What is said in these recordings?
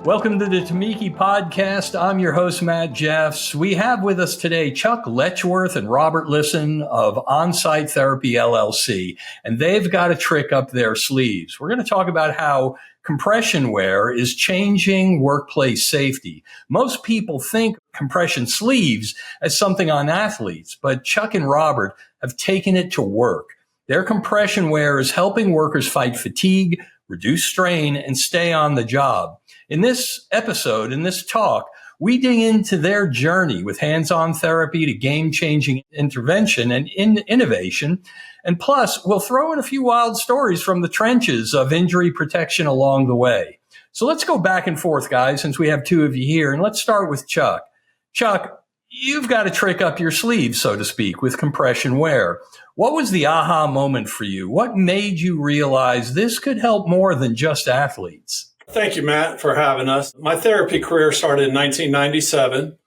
Welcome to the TuMeke podcast. I'm your host, Matt Jeffs. We have with us today Chuck Letchworth and Robert Lisson of On-Site Therapy LLC, and they've got a trick up their sleeves. We're going to talk about how compression wear is changing workplace safety. Most people think compression sleeves as something on athletes, but Chuck and Robert have taken it to work. Their compression wear is helping workers fight fatigue, reduce strain, and stay on the job. In this episode, in this talk, we dig into their journey with hands-on therapy to game-changing intervention and innovation. And plus, we'll throw in a few wild stories from the trenches of injury protection along the way. So let's go back and forth, guys, since we have two of you here. And let's start with Chuck. Chuck, you've got a trick up your sleeve, so to speak, with compression wear. What was the aha moment for you? What made you realize this could help more than just athletes? Thank you, Matt, for having us. My therapy career started in 1997,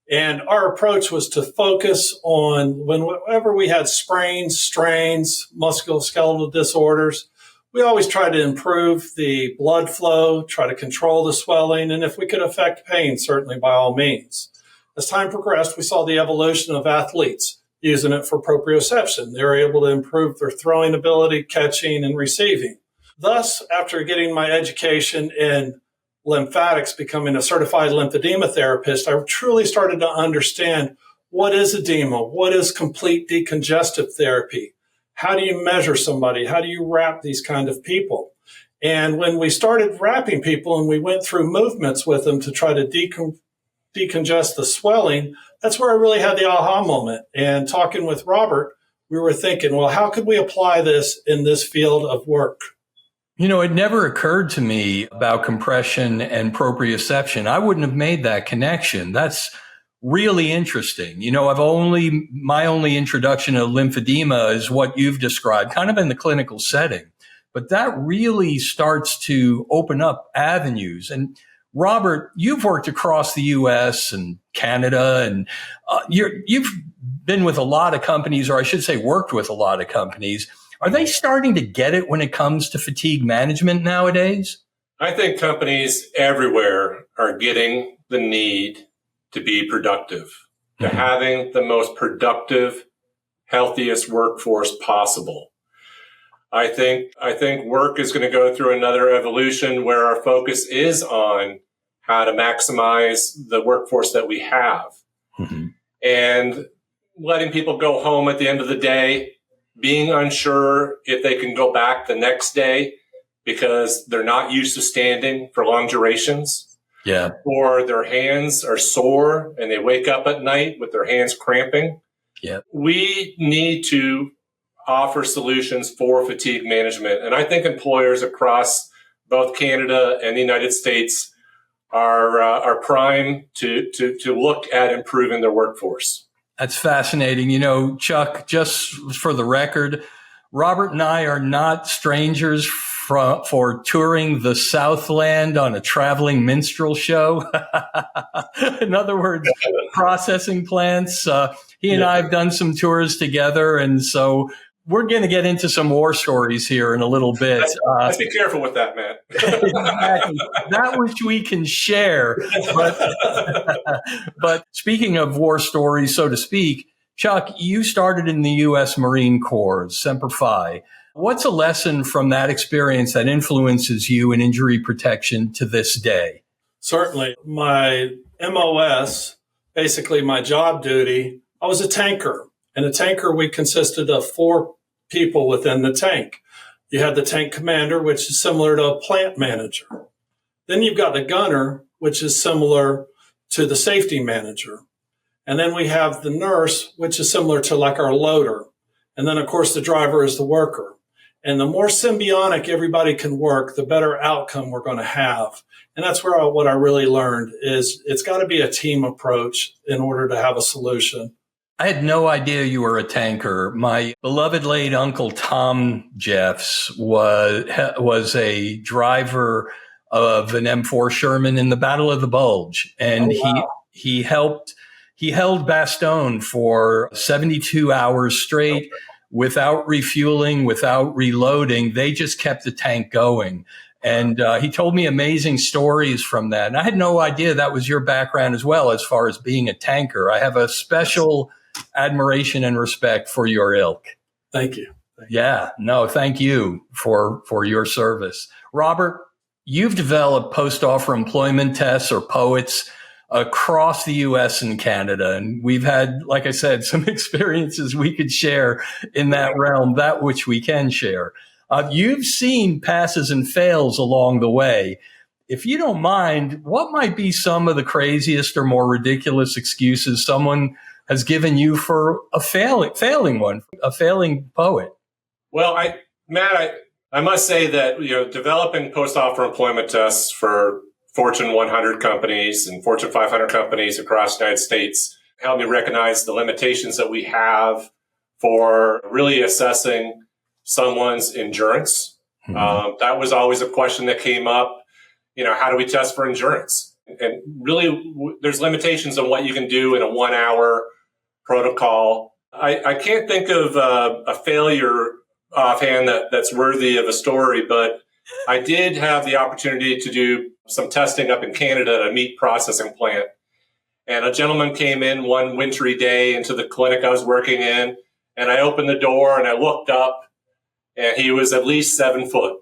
and our approach was to focus on whenever we had sprains, strains, musculoskeletal disorders. We always tried to improve the blood flow, try to control the swelling, and if we could affect pain, certainly by all means. As time progressed, we saw the evolution of athletes using it for proprioception. They were able to improve their throwing ability, catching, and receiving. Thus, after getting my education in lymphatics, becoming a certified lymphedema therapist, I truly started to understand what is edema, what is complete decongestive therapy, how do you measure somebody, how do you wrap these kind of people. And when we started wrapping people and we went through movements with them to try to decongest the swelling, that's where I really had the aha moment. And talking with Robert, we were thinking, well, how could we apply this in this field of work? You know, it never occurred to me about compression and proprioception. I wouldn't have made that connection. That's really interesting. You know, my only introduction to lymphedema is what you've described, kind of in the clinical setting. But that really starts to open up avenues. And Robert, you've worked across the U.S. and Canada, and you've been with a lot of companies, or I should say worked with a lot of companies. Are they starting to get it when it comes to fatigue management nowadays? I think companies everywhere are getting the need to be productive, to having the most productive, healthiest workforce possible. I think work is going to go through another evolution where our focus is on how to maximize the workforce that we have. And letting people go home at the end of the day, being unsure if they can go back the next day because they're not used to standing for long durations. Yeah. Or their hands are sore and they wake up at night with their hands cramping. Yeah. We need to offer solutions for fatigue management. And I think employers across both Canada and the United States are prime to look at improving their workforce. That's fascinating. You know, Chuck, just for the record, Robert and I are not strangers for touring the Southland on a traveling minstrel show. In other words, processing plants. He and I have done some tours together. And so we're going to get into some war stories here in a little bit. Let's be careful with that, man. Exactly. That which we can share. But speaking of war stories, so to speak, Chuck, you started in the U.S. Marine Corps, Semper Fi. What's a lesson from that experience that influences you in injury protection to this day? Certainly. My MOS, basically my job duty, I was a tanker. In a tanker, we consisted of 4 people within the tank. You had the tank commander, which is similar to a plant manager. Then you've got the gunner, which is similar to the safety manager. And then we have the nurse, which is similar to like our loader. And then, of course, the driver is the worker. And the more symbiotic everybody can work, the better outcome we're going to have. And that's where what I really learned is it's got to be a team approach in order to have a solution. I had no idea you were a tanker. My beloved late uncle, Tom Jeffs, was a driver of an M4 Sherman in the Battle of the Bulge. And he held Bastogne for 72 hours straight without refueling, without reloading. They just kept the tank going. And he told me amazing stories from that. And I had no idea that was your background as well, as far as being a tanker. I have a special admiration and respect for your ilk. Thank you. Yeah, no, thank you for your service. Robert, you've developed post-offer employment tests or POETs across the U.S. and Canada. And we've had, like I said, some experiences we could share in that realm, that which we can share. You've seen passes and fails along the way. If you don't mind, what might be some of the craziest or more ridiculous excuses someone has given you for a failing POET? Well, Matt, I must say that, developing post-offer employment tests for Fortune 100 companies and Fortune 500 companies across the United States helped me recognize the limitations that we have for really assessing someone's endurance. Mm-hmm. That was always a question that came up. How do we test for endurance? And really, there's limitations on what you can do in a 1 hour protocol. I can't think of a failure offhand that's worthy of a story, but I did have the opportunity to do some testing up in Canada at a meat processing plant. And a gentleman came in one wintry day into the clinic I was working in, and I opened the door and I looked up, and he was at least 7 foot.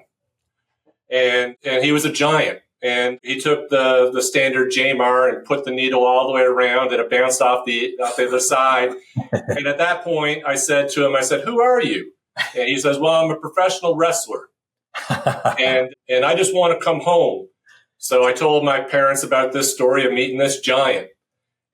And he was a giant. And he took the standard JMAR and put the needle all the way around, and it bounced off the other side. And at that point, I said to him, "Who are you?" And he says, "Well, I'm a professional wrestler. and I just want to come home." So I told my parents about this story of meeting this giant.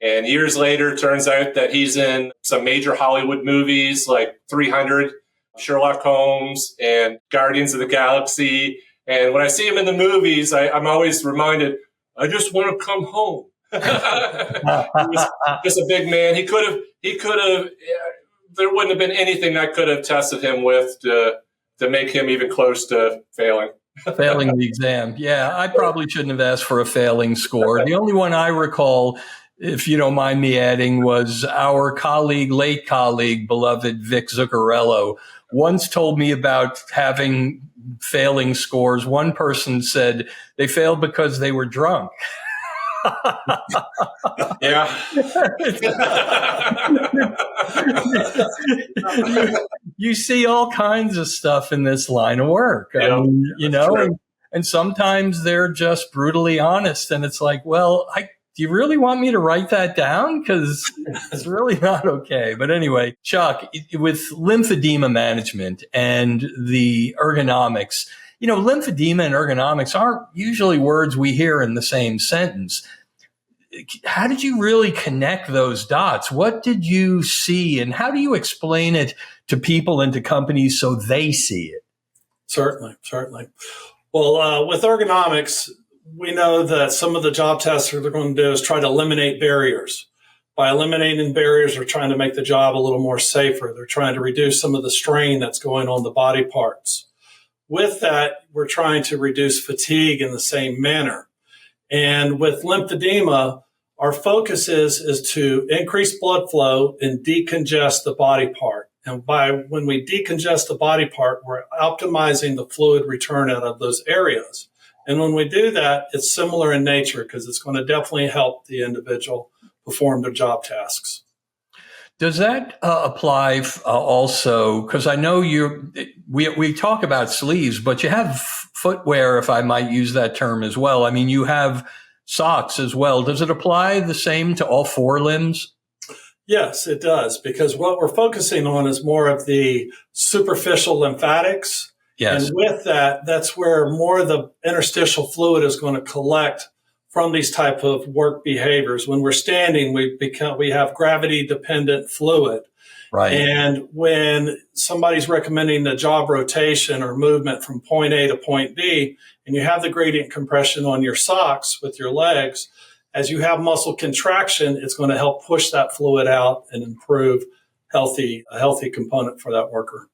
And years later, it turns out that he's in some major Hollywood movies like 300, Sherlock Holmes, and Guardians of the Galaxy. And when I see him in the movies, I'm always reminded, I just want to come home. He was just a big man. He could have, there wouldn't have been anything I could have tested him with to make him even close to failing. Failing the exam. Yeah, I probably shouldn't have asked for a failing score. The only one I recall, if you don't mind me adding, was our late colleague, beloved Vic Zuccarello, once told me about having failing scores. One person said they failed because they were drunk. Yeah. You see all kinds of stuff in this line of work. Yeah, and sometimes they're just brutally honest. And it's like, well, do you really want me to write that down? Because it's really not okay. But anyway, Chuck, with lymphedema management and the ergonomics, lymphedema and ergonomics aren't usually words we hear in the same sentence. How did you really connect those dots? What did you see, and how do you explain it to people and to companies so they see it? Certainly. Well, with ergonomics, we know that some of the job tests that they're going to do is try to eliminate barriers. By eliminating barriers, they're trying to make the job a little more safer. They're trying to reduce some of the strain that's going on the body parts. With that, we're trying to reduce fatigue in the same manner. And with lymphedema, our focus is to increase blood flow and decongest the body part. And when we decongest the body part, we're optimizing the fluid return out of those areas. And when we do that, it's similar in nature because it's going to definitely help the individual perform their job tasks. Does that apply also? Because I know we talk about sleeves, but you have footwear, if I might use that term as well. I mean, you have socks as well. Does it apply the same to all four limbs? Yes, it does, because what we're focusing on is more of the superficial lymphatics. Yes. And with that, that's where more of the interstitial fluid is going to collect from these type of work behaviors. When we're standing, we have gravity dependent fluid. Right. And when somebody's recommending the job rotation or movement from point A to point B, and you have the gradient compression on your socks with your legs, as you have muscle contraction, it's going to help push that fluid out and improve a healthy component for that worker.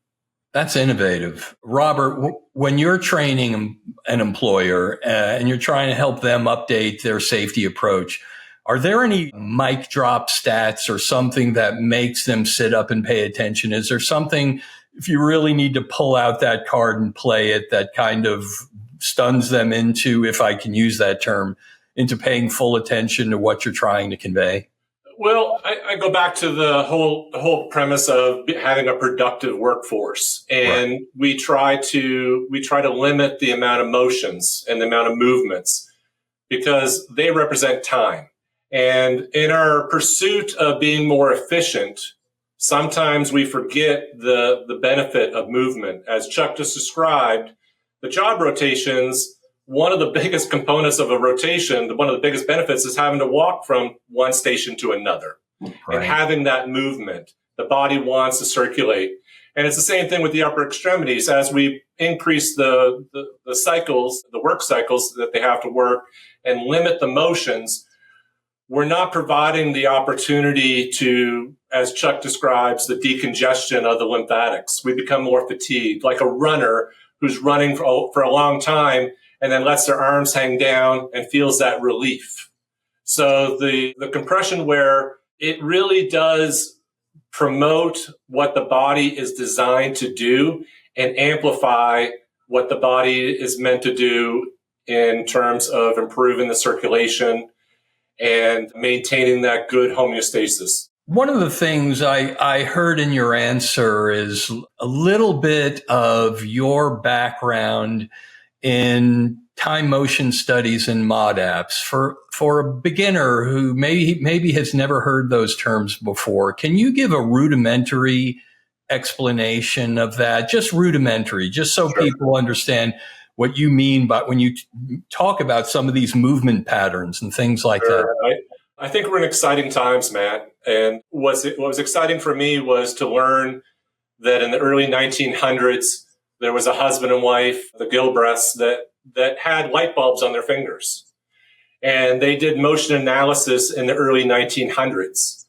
That's innovative. Robert, when you're training an employer and you're trying to help them update their safety approach, are there any mic drop stats or something that makes them sit up and pay attention? Is there something, if you really need to pull out that card and play it, that kind of stuns them into, if I can use that term, into paying full attention to what you're trying to convey? Well, I go back to the whole premise of having a productive workforce, and Right. we try to limit the amount of motions and the amount of movements because they represent time. And in our pursuit of being more efficient, sometimes we forget the benefit of movement. As Chuck just described, the job rotations, one of the biggest components of a rotation, one of the biggest benefits is having to walk from one station to another. Right. And having that movement. The body wants to circulate. And it's the same thing with the upper extremities. As we increase the cycles, the work cycles that they have to work and limit the motions, we're not providing the opportunity to, as Chuck describes, the decongestion of the lymphatics. We become more fatigued, like a runner who's running for a long time and then lets their arms hang down and feels that relief. So the compression wear, it really does promote what the body is designed to do and amplify what the body is meant to do in terms of improving the circulation and maintaining that good homeostasis. One of the things I heard in your answer is a little bit of your background in time motion studies and MODAPs. For a beginner who maybe has never heard those terms before, can you give a rudimentary explanation of that? Just rudimentary, just so Sure. people understand what you mean by when you talk about some of these movement patterns and things like Sure. that. I think we're in exciting times, Matt. And what was exciting for me was to learn that in the early 1900s, there was a husband and wife, the Gilbreths, that had light bulbs on their fingers. And they did motion analysis in the early 1900s.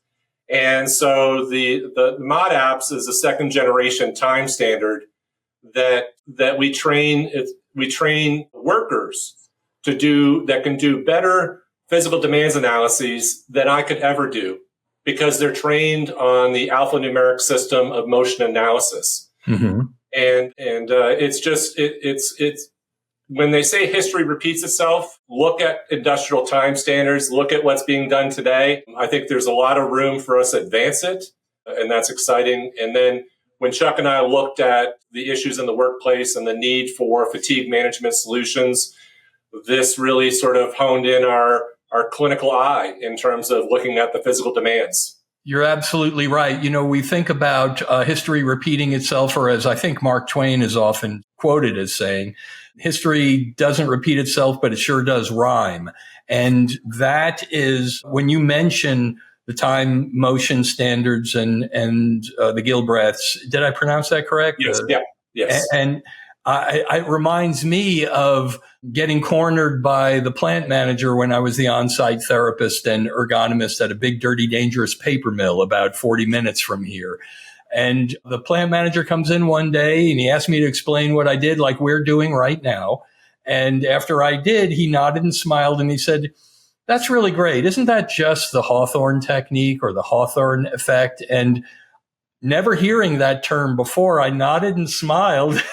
And so the MODAPS is a second generation time standard that we train workers to do, that can do better physical demands analyses than I could ever do, because they're trained on the alphanumeric system of motion analysis. Mm-hmm. And it's when they say history repeats itself, look at industrial time standards, look at what's being done today. I think there's a lot of room for us to advance it, and that's exciting. And then when Chuck and I looked at the issues in the workplace and the need for fatigue management solutions, this really sort of honed in our clinical eye in terms of looking at the physical demands. You're absolutely right. You know, we think about history repeating itself, or as I think Mark Twain is often quoted as saying, history doesn't repeat itself, but it sure does rhyme. And that is when you mention the time motion standards and the Gilbreths. Did I pronounce that correct? Yes. Yeah. Yes. And it reminds me of getting cornered by the plant manager when I was the on-site therapist and ergonomist at a big, dirty, dangerous paper mill about 40 minutes from here. And the plant manager comes in one day and he asked me to explain what I did, like we're doing right now. And after I did, he nodded and smiled and he said, "That's really great. Isn't that just the Hawthorne technique or the Hawthorne effect?" And never hearing that term before, I nodded and smiled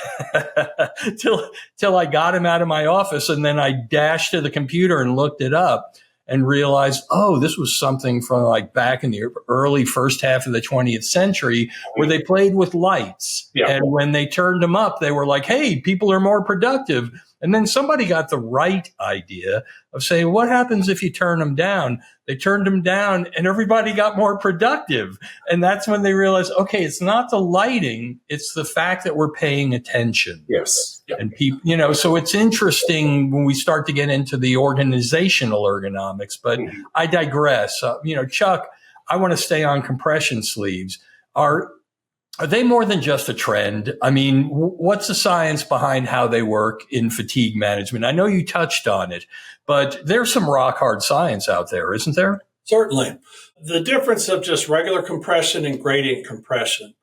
till I got him out of my office. And then I dashed to the computer and looked it up and realized, oh, this was something from like back in the early first half of the 20th century where they played with lights. Yeah. And when they turned them up, they were like, hey, people are more productive. And then somebody got the right idea of saying, what happens if you turn them down? They turned them down and everybody got more productive. And that's when they realized, okay, it's not the lighting, it's the fact that we're paying attention. Yes. Yep. And people, you know, so it's interesting when we start to get into the organizational ergonomics, but I digress. You know, Chuck, I want to stay on compression sleeves. Are they more than just a trend? I mean, what's the science behind how they work in fatigue management? I know you touched on it, but there's some rock hard science out there, isn't there? Certainly. The difference of just regular compression and gradient compression.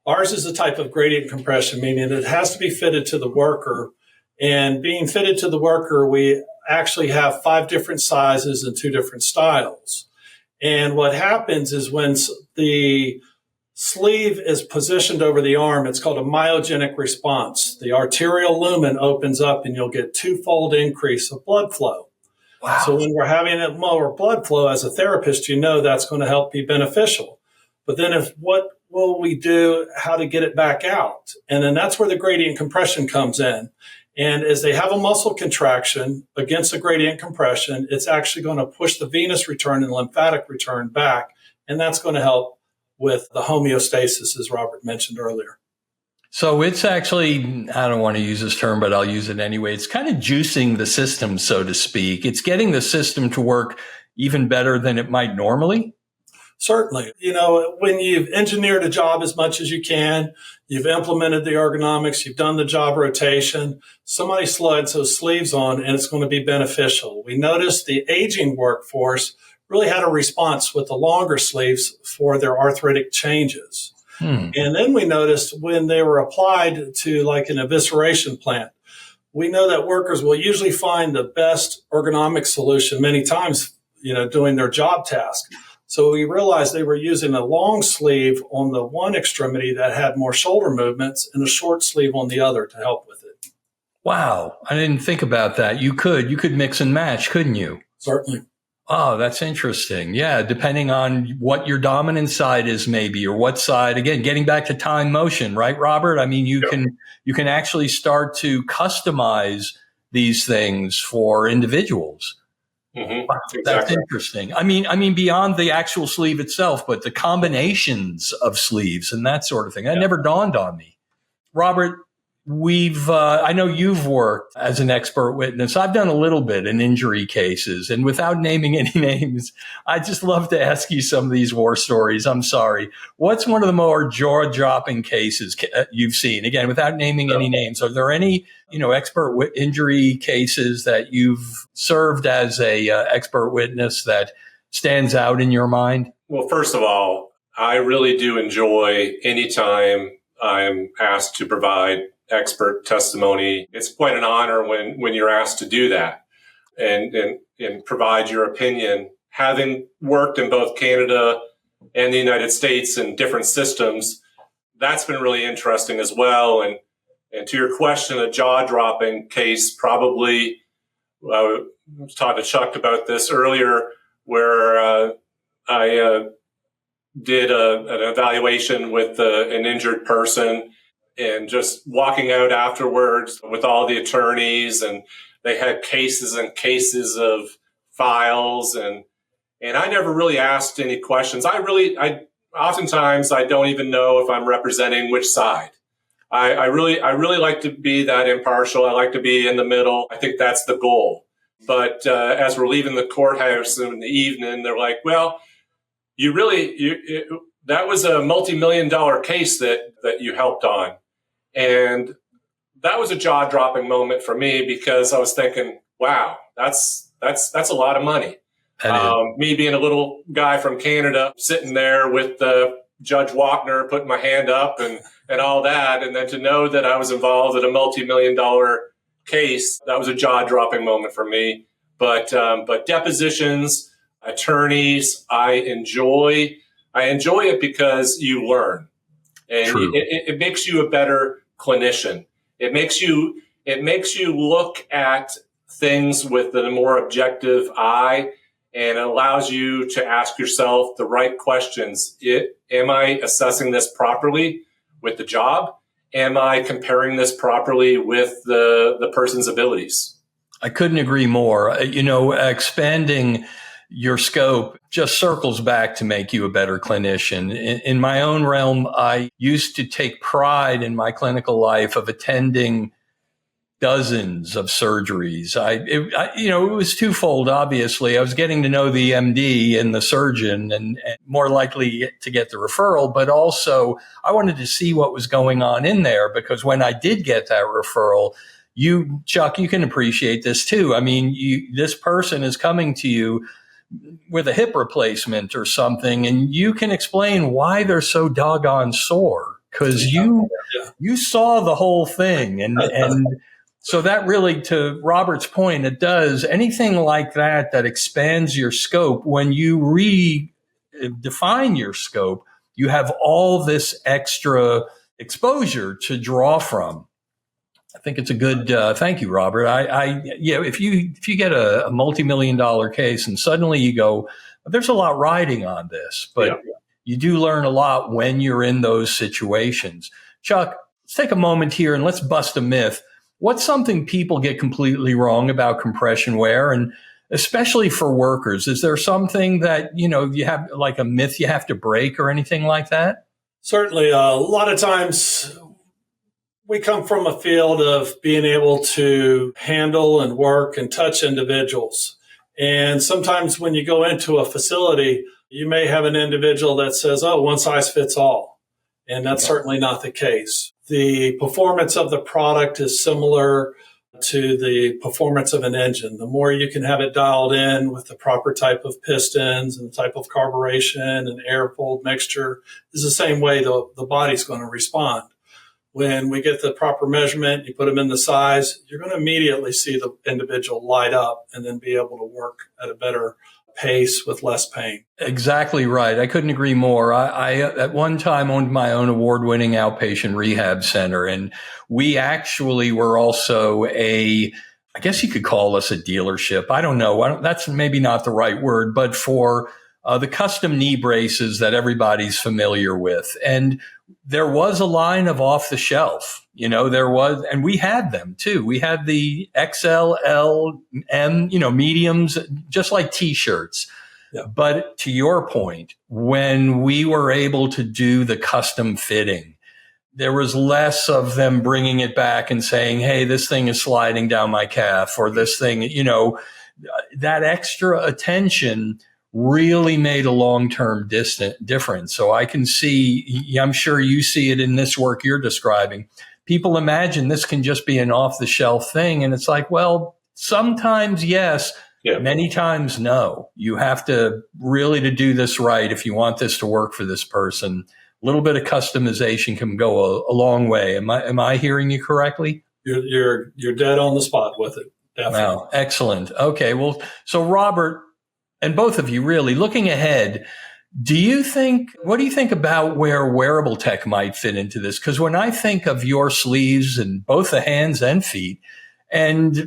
Ours is a type of gradient compression, meaning it has to be fitted to the worker. And being fitted to the worker, we actually have 5 different sizes and 2 different styles. And what happens is when the sleeve is positioned over the arm. It's called a myogenic response. The arterial lumen opens up and you'll get twofold increase of blood flow. Wow. So when we're having a more blood flow as a therapist, you know that's going to help be beneficial. But then what will we do, how to get it back out? And then that's where the gradient compression comes in. And as they have a muscle contraction against the gradient compression, it's actually going to push the venous return and lymphatic return back. And that's going to help with the homeostasis, as Robert mentioned earlier. So it's actually, I don't want to use this term, but I'll use it anyway. It's kind of juicing the system, so to speak. It's getting the system to work even better than it might normally. Certainly. You know, when you've engineered a job as much as you can, you've implemented the ergonomics, you've done the job rotation, somebody slides those sleeves on and it's going to be beneficial. We noticed the aging workforce really had a response with the longer sleeves for their arthritic changes. And then we noticed when they were applied to like an evisceration plant, we know that workers will usually find the best ergonomic solution many times, you know, doing their job task. So we realized they were using a long sleeve on the one extremity that had more shoulder movements and a short sleeve on the other to help with it. Wow. I didn't think about that. You could mix and match, couldn't you? Certainly. Oh, that's interesting. Yeah. Depending on what your dominant side is maybe, or what side, again, getting back to time motion, right, Robert? I mean, you can actually start to customize these things for individuals. Mm-hmm. Wow, exactly. That's interesting. I mean, beyond the actual sleeve itself, but the combinations of sleeves and that sort of thing. That never dawned on me. Robert, I know you've worked as an expert witness. I've done a little bit in injury cases, and without naming any names, I just love to ask you some of these war stories. I'm sorry. What's one of the more jaw-dropping cases you've seen? Again, without naming any names, are there any, expert injury cases that you've served as a expert witness that stands out in your mind? Well, first of all, I really do enjoy anytime I'm asked to provide expert testimony. It's quite an honor when you're asked to do that and provide your opinion. Having worked in both Canada and the United States in different systems, that's been really interesting as well. And to your question, a jaw-dropping case, probably, I was talking to Chuck about this earlier, where I did an evaluation with an injured person, and just walking out afterwards with all the attorneys, and they had cases and cases of files, and I never really asked any questions. I oftentimes I don't even know if I'm representing which side. I really like to be that impartial. I like to be in the middle. I think that's the goal. But as we're leaving the courthouse in the evening, they're like, "Well, that was a multi-million-dollar case that you helped on." And that was a jaw-dropping moment for me, because I was thinking, wow, that's a lot of money. Me being a little guy from Canada, sitting there with Judge Walkner putting my hand up and all that. And then to know that I was involved in a multi-million-dollar case, that was a jaw-dropping moment for me. But depositions, attorneys, I enjoy it because you learn. And it makes you a better clinician. It makes you look at things with a more objective eye, and it allows you to ask yourself the right questions. Am I assessing this properly with the job? Am I comparing this properly with the person's abilities? I couldn't agree more. Expanding your scope just circles back to make you a better clinician. In my own realm, I used to take pride in my clinical life of attending dozens of surgeries. It was twofold, obviously. I was getting to know the MD and the surgeon and more likely to get the referral, but also I wanted to see what was going on in there, because when I did get that referral, Chuck, you can appreciate this too. I mean, this person is coming to you with a hip replacement or something, and you can explain why they're so doggone sore, because you saw the whole thing. And so that really, to Robert's point, it does anything like that expands your scope. When you redefine your scope, you have all this extra exposure to draw from. I think it's a good, thank you, Robert. If you get a multi-million-dollar case and suddenly you go, there's a lot riding on this, but you do learn a lot when you're in those situations. Chuck, let's take a moment here and let's bust a myth. What's something people get completely wrong about compression wear, and especially for workers? Is there something that, you have like a myth you have to break or anything like that? Certainly. A lot of times we come from a field of being able to handle and work and touch individuals. And sometimes when you go into a facility, you may have an individual that says, oh, one size fits all. And that's certainly not the case. The performance of the product is similar to the performance of an engine. The more you can have it dialed in with the proper type of pistons and the type of carburation and air-cooled mixture is the same way the body's going to respond. When we get the proper measurement, you put them in the size, you're going to immediately see the individual light up and then be able to work at a better pace with less pain. Exactly right. I couldn't agree more. I at one time owned my own award-winning outpatient rehab center, and we actually were also I guess you could call us a dealership. I don't know. That's maybe not the right word, but for the custom knee braces that everybody's familiar with. And there was a line of off the shelf, and we had them too. We had the XL, L, M, mediums, just like t-shirts. Yeah. But to your point, when we were able to do the custom fitting, there was less of them bringing it back and saying, hey, this thing is sliding down my calf, or this thing, that extra attention really made a long-term difference. So I can see, I'm sure you see it in this work you're describing. People imagine this can just be an off-the-shelf thing. And it's like, well, sometimes yes, many times no. You have to to do this right if you want this to work for this person. A little bit of customization can go a long way. Am I hearing you correctly? You're dead on the spot with it. Definitely. Wow, excellent. Okay, well, so Robert, and both of you really looking ahead, what do you think about where wearable tech might fit into this? Because when I think of your sleeves and both the hands and feet, and,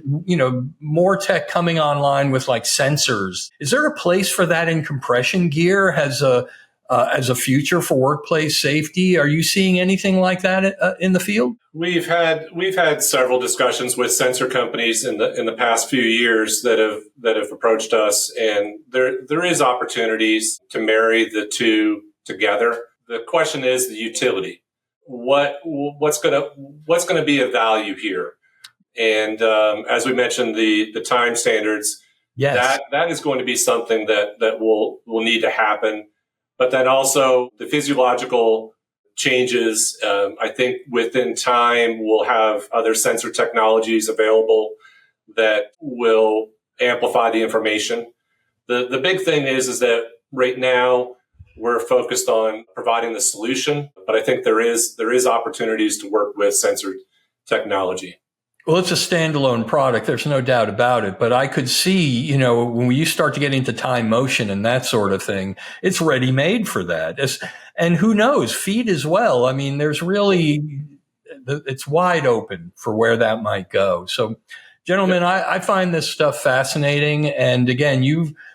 more tech coming online with like sensors, is there a place for that in compression gear as a future for workplace safety? Are you seeing anything like that in the field? We've had several discussions with sensor companies in the past few years that have approached us, and there is opportunities to marry the two together. The question is the utility. What's gonna be of value here? And as we mentioned, the time standards. Yes. That is going to be something that will need to happen. But then also the physiological changes, I think within time we'll have other sensor technologies available that will amplify the information. The big thing is that right now we're focused on providing the solution, but I think there is opportunities to work with sensor technology. Well, it's a standalone product. There's no doubt about it. But I could see, when you start to get into time motion and that sort of thing, it's ready made for that. And who knows, feet as well. I mean, it's wide open for where that might go. So, gentlemen, I find this stuff fascinating. And again,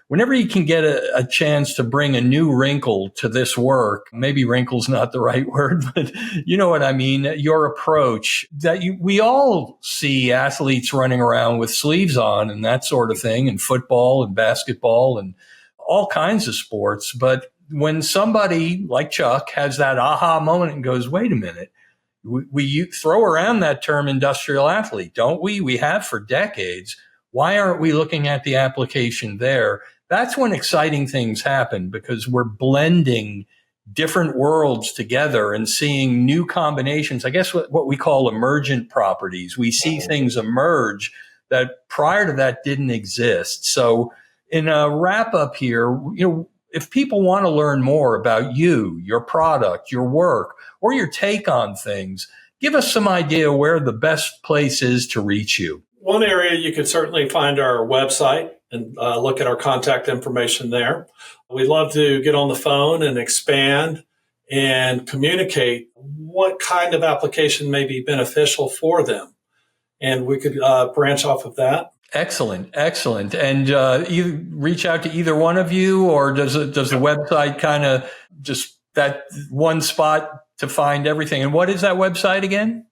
whenever you can get a chance to bring a new wrinkle to this work, maybe wrinkle's not the right word, but you know what I mean, your approach that we all see athletes running around with sleeves on and that sort of thing, and football and basketball and all kinds of sports. But when somebody like Chuck has that aha moment and goes, wait a minute, we throw around that term industrial athlete, don't we? We have for decades. Why aren't we looking at the application there? That's when exciting things happen, because we're blending different worlds together and seeing new combinations. I guess what we call emergent properties. We see things emerge that prior to that didn't exist. So in a wrap up here, if people want to learn more about you, your product, your work, or your take on things, give us some idea where the best place is to reach you. One area you could certainly find our website and look at our contact information there. We'd love to get on the phone and expand and communicate what kind of application may be beneficial for them. And we could branch off of that. Excellent. And you reach out to either one of you, or does the website kind of just that one spot to find everything? And what is that website again?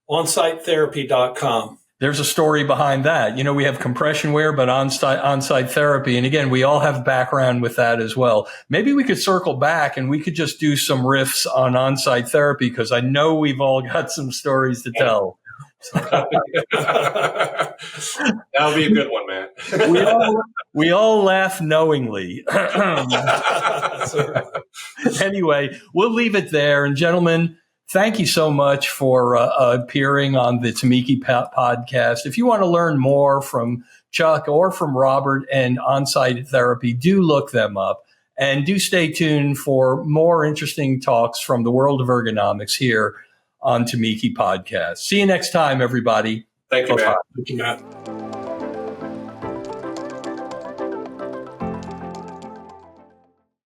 OnSiteTherapy.com. There's a story behind that. We have compression wear, but on-site therapy. And again, we all have background with that as well. Maybe we could circle back and we could just do some riffs on on-site therapy, because I know we've all got some stories to tell. That'll be a good one, man. we all laugh knowingly. Anyway, we'll leave it there. And gentlemen, thank you so much for appearing on the TuMeke podcast. If you want to learn more from Chuck or from Robert and on-site therapy, do look them up, and do stay tuned for more interesting talks from the world of ergonomics here on TuMeke podcast. See you next time, everybody. Thank you, Thank you, Matt.